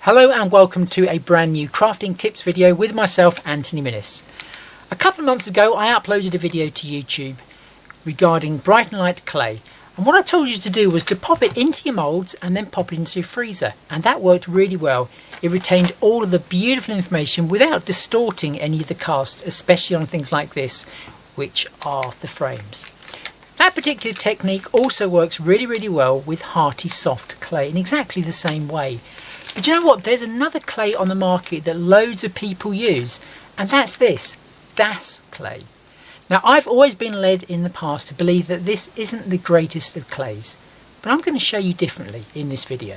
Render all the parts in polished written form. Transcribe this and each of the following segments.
Hello and welcome to a brand new crafting tips video with myself, Anthony Minnis. A couple of months ago I uploaded a video to YouTube regarding bright and light clay, and what I told you to do was to pop it into your moulds and then pop it into your freezer, and that worked really well. It retained all of the beautiful information without distorting any of the cast, especially on things like this, which are the frames. That particular technique also works really well with hearty soft clay in exactly the same way. But you know what? There's another clay on the market that loads of people use, and that's this, Das clay. Now, I've always been led in the past to believe that this isn't the greatest of clays, but I'm going to show you differently in this video.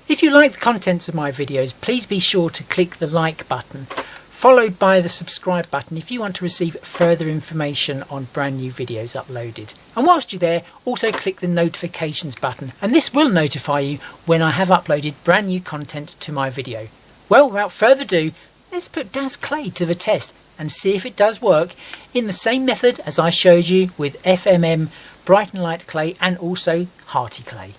If you like the contents of my videos, please be sure to click the like button, followed by the subscribe button if you want to receive further information on brand new videos uploaded. And whilst you're there, also click the notifications button, and this will notify you when I have uploaded brand new content to my video. Well, without further ado, let's put Das clay to the test and see if it does work in the same method as I showed you with FMM bright and light clay and also hearty clay.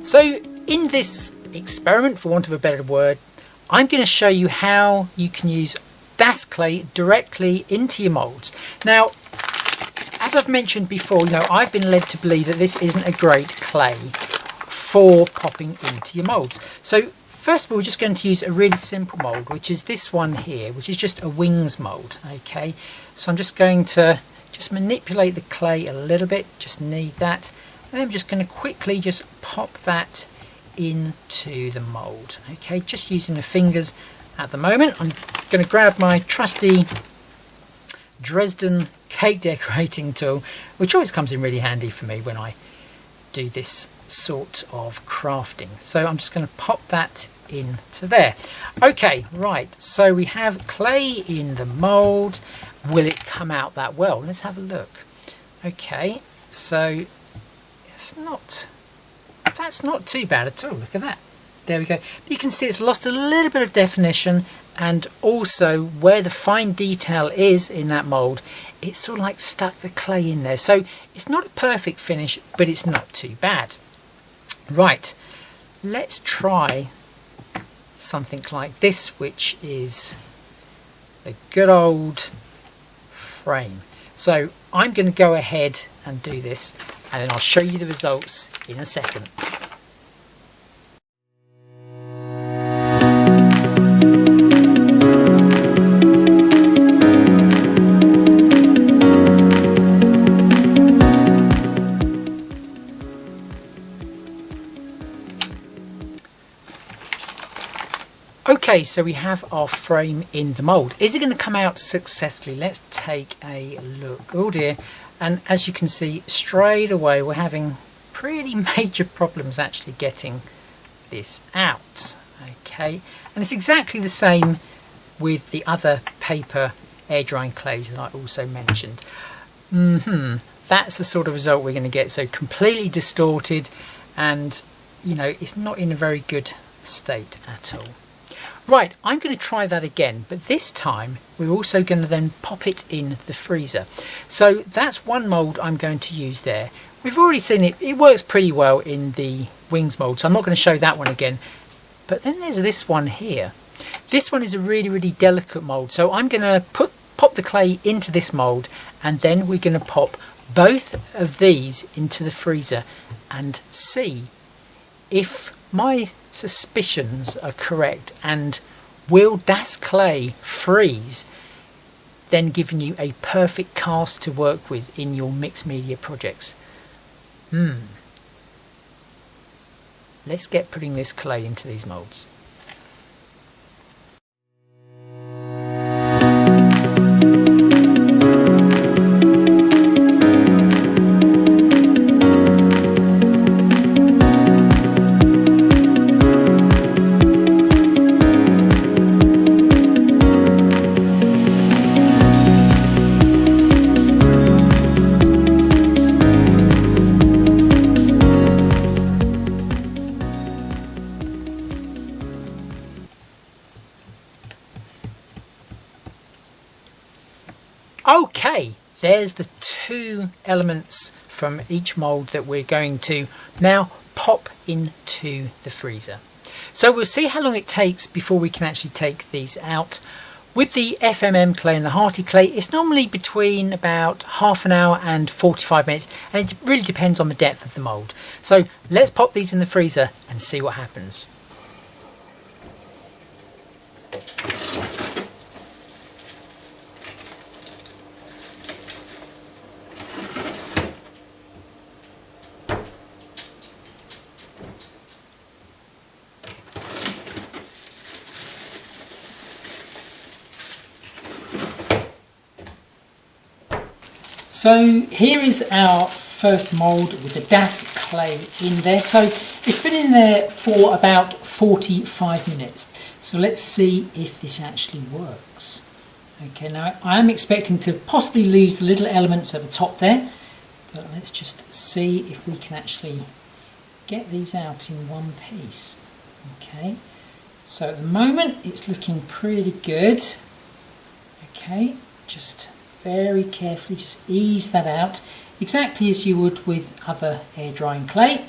So in this experiment, for want of a better word, I'm going to show you how you can use Das clay directly into your moulds. Now, as I've mentioned before, I've been led to believe that this isn't a great clay for popping into your moulds. So first of all, we're just going to use a really simple mould, which is this one here, which is just a wings mould. Okay, so I'm just going to manipulate the clay a little bit, just need that. And I'm just going to quickly just pop that into the mould. Okay, just using the fingers at the moment. I'm going to grab my trusty Dresden cake decorating tool, which always comes in really handy for me when I do this sort of crafting. So I'm just going to pop that into there. Okay, right, so we have clay in the mould. Will it come out that well? Let's have a look. Okay, so that's not too bad at all. Look at that. There we go. You can see it's lost a little bit of definition, and also where the fine detail is in that mould, it's sort of like stuck the clay in there. So it's not a perfect finish, but it's not too bad. Right, let's try something like this, which is the good old frame. So I'm going to go ahead and do this, and then I'll show you the results in a second. Okay, so we have our frame in the mould. Is it going to come out successfully? Let's take a look. Oh dear. And as you can see, straight away we're having pretty major problems actually getting this out. Okay, and it's exactly the same with the other paper air drying clays that I also mentioned. That's the sort of result we're going to get. So completely distorted, and it's not in a very good state at all. Right, I'm going to try that again, but this time we're also going to then pop it in the freezer. So that's one mould I'm going to use there. We've already seen it works pretty well in the wings mould, so I'm not going to show that one again. But then there's this one here. This one is a really delicate mould, so I'm going to pop the clay into this mould, and then we're going to pop both of these into the freezer and see if my suspicions are correct, and will Das clay freeze, then giving you a perfect cast to work with in your mixed media projects. Let's get putting this clay into these moulds. Okay, there's the two elements from each mould that we're going to now pop into the freezer. So we'll see how long it takes before we can actually take these out. With the FMM clay and the hearty clay, it's normally between about half an hour and 45 minutes, and it really depends on the depth of the mould. So let's pop these in the freezer and see what happens. So here is our first mould with the Das clay in there. So it's been in there for about 45 minutes. So let's see if this actually works. Okay, now I am expecting to possibly lose the little elements at the top there, but let's just see if we can actually get these out in one piece. Okay, so at the moment it's looking pretty good. Okay, just very carefully just ease that out, exactly as you would with other air drying clay.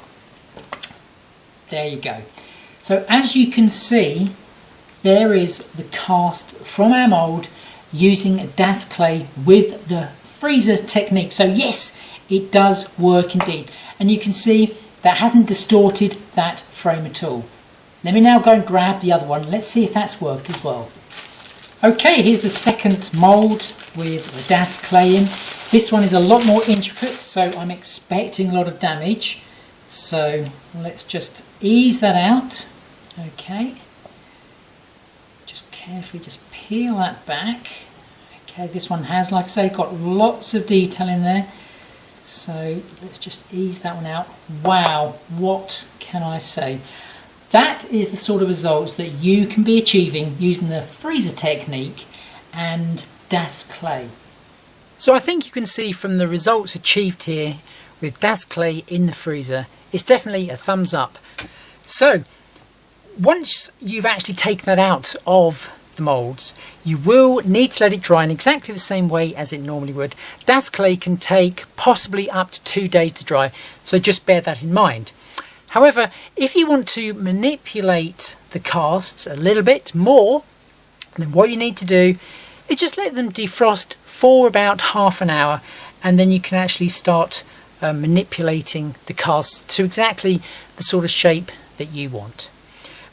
There you go. So as you can see, there is the cast from our mould using a Das clay with the freezer technique. So yes, it does work indeed, and you can see that hasn't distorted that frame at all. Let me now go and grab the other one. Let's see if that's worked as well. Okay, here's the second mould with the Das clay in. This one is a lot more intricate, so I'm expecting a lot of damage. So let's just ease that out. Okay, just carefully just peel that back. Okay, this one has, like I say, got lots of detail in there. So let's just ease that one out. Wow, what can I say? That is the sort of results that you can be achieving using the freezer technique and Das clay. So I think you can see from the results achieved here with Das clay in the freezer, it's definitely a thumbs up. So once you've actually taken that out of the moulds, you will need to let it dry in exactly the same way as it normally would. Das clay can take possibly up to 2 days to dry, so just bear that in mind. However, if you want to manipulate the casts a little bit more, then what you need to do is just let them defrost for about half an hour, and then you can actually start manipulating the casts to exactly the sort of shape that you want.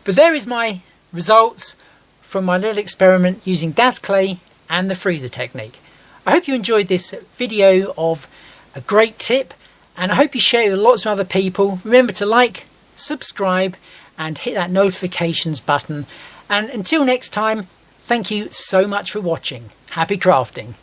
But there is my results from my little experiment using Das clay and the freezer technique. I hope you enjoyed this video of a great tip, and I hope you share it with lots of other people. Remember to like, subscribe, and hit that notifications button. And until next time, thank you so much for watching. Happy crafting.